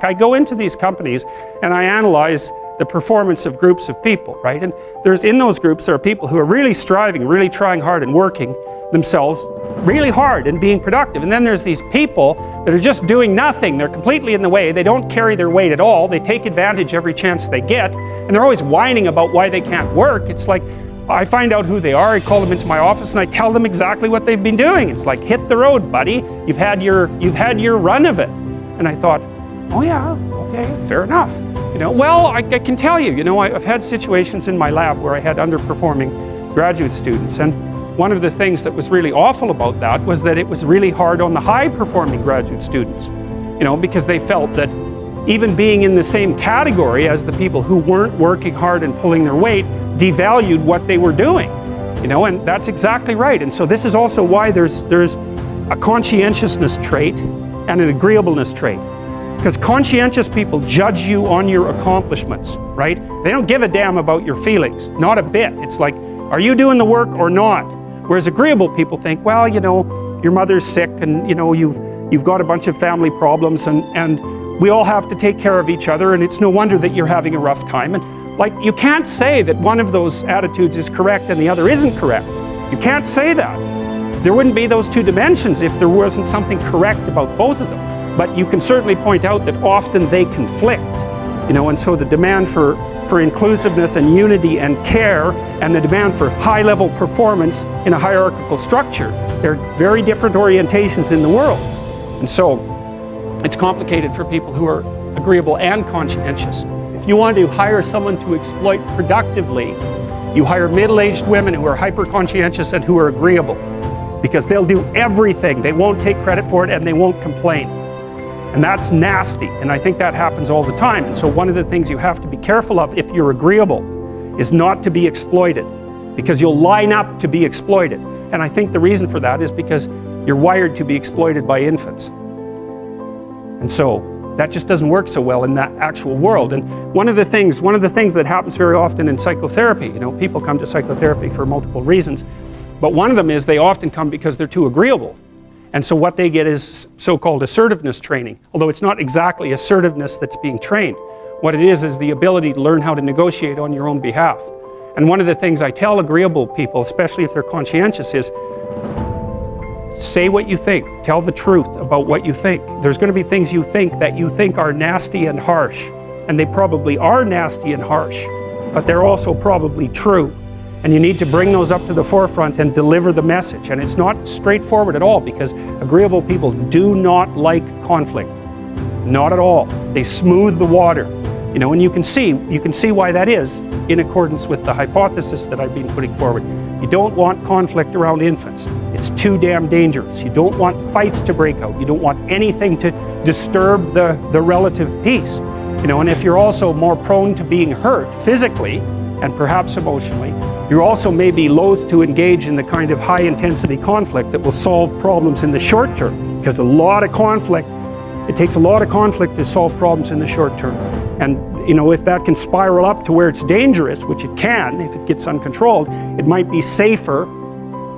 I go into these companies and I analyze the performance of groups of people, right? And in those groups there are people who are really striving, really trying hard and working themselves really hard and being productive. And then there's these people that are just doing nothing. They're completely in the way. They don't carry their weight at all. They take advantage every chance they get. And they're always whining about why they can't work. It's like, I find out who they are, I call them into my office and I tell them exactly what they've been doing. It's like, hit the road, buddy. You've had your run of it. And I thought, oh yeah, okay, fair enough. Well, I can tell you, I've had situations in my lab where I had underperforming graduate students, and one of the things that was really awful about that was that it was really hard on the high-performing graduate students, because they felt that even being in the same category as the people who weren't working hard and pulling their weight devalued what they were doing, and that's exactly right. And so this is also why there's a conscientiousness trait and an agreeableness trait. Because conscientious people judge you on your accomplishments, right? They don't give a damn about your feelings, not a bit. It's like, are you doing the work or not? Whereas agreeable people think, well, your mother's sick and you've got a bunch of family problems and we all have to take care of each other, and it's no wonder that you're having a rough time. And like, you can't say that one of those attitudes is correct and the other isn't correct. You can't say that. There wouldn't be those two dimensions if there wasn't something correct about both of them. But you can certainly point out that often they conflict, and so the demand for inclusiveness and unity and care and the demand for high-level performance in a hierarchical structure, they're very different orientations in the world. And so it's complicated for people who are agreeable and conscientious. If you want to hire someone to exploit productively, you hire middle-aged women who are hyper-conscientious and who are agreeable, because they'll do everything. They won't take credit for it and they won't complain. And that's nasty, and I think that happens all the time. And so one of the things you have to be careful of if you're agreeable is not to be exploited, because you'll line up to be exploited. And I think the reason for that is because you're wired to be exploited by infants. And so that just doesn't work so well in that actual world. And one of the things that happens very often in psychotherapy, people come to psychotherapy for multiple reasons, but one of them is they often come because they're too agreeable. And so what they get is so-called assertiveness training, although it's not exactly assertiveness that's being trained. What it is the ability to learn how to negotiate on your own behalf. And one of the things I tell agreeable people, especially if they're conscientious, is say what you think. Tell the truth about what you think. There's going to be things you think that you think are nasty and harsh, and they probably are nasty and harsh, but they're also probably true. And you need to bring those up to the forefront and deliver the message. And it's not straightforward at all, because agreeable people do not like conflict. Not at all. They smooth the water. And you can see why that is in accordance with the hypothesis that I've been putting forward. You don't want conflict around infants. It's too damn dangerous. You don't want fights to break out. You don't want anything to disturb the relative peace. And if you're also more prone to being hurt physically and perhaps emotionally, you're also maybe loath to engage in the kind of high-intensity conflict that will solve problems in the short term, because it takes a lot of conflict to solve problems in the short term. And if that can spiral up to where it's dangerous, which it can if it gets uncontrolled, it might be safer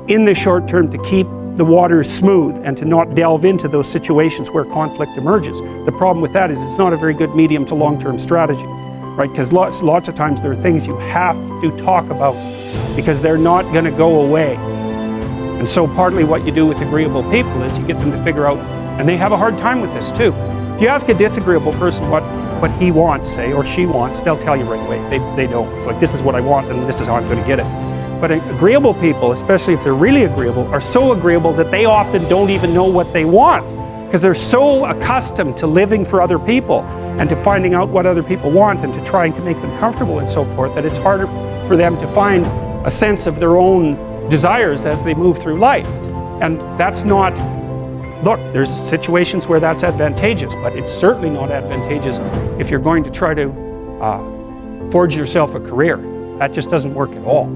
in the short term to keep the waters smooth and to not delve into those situations where conflict emerges. The problem with that is it's not a very good medium to long-term strategy, right? Because lots of times there are things you have to talk about because they're not going to go away. And so partly what you do with agreeable people is you get them to figure out, and they have a hard time with this too. If you ask a disagreeable person what he wants, say, or she wants, they'll tell you right away. They don't. It's like, this is what I want and this is how I'm going to get it. But agreeable people, especially if they're really agreeable, are so agreeable that they often don't even know what they want, because they're so accustomed to living for other people and to finding out what other people want and to trying to make them comfortable and so forth, that it's harder for them to find a sense of their own desires as they move through life. And that's not, look, there's situations where that's advantageous, but it's certainly not advantageous if you're going to try to forge yourself a career. That just doesn't work at all.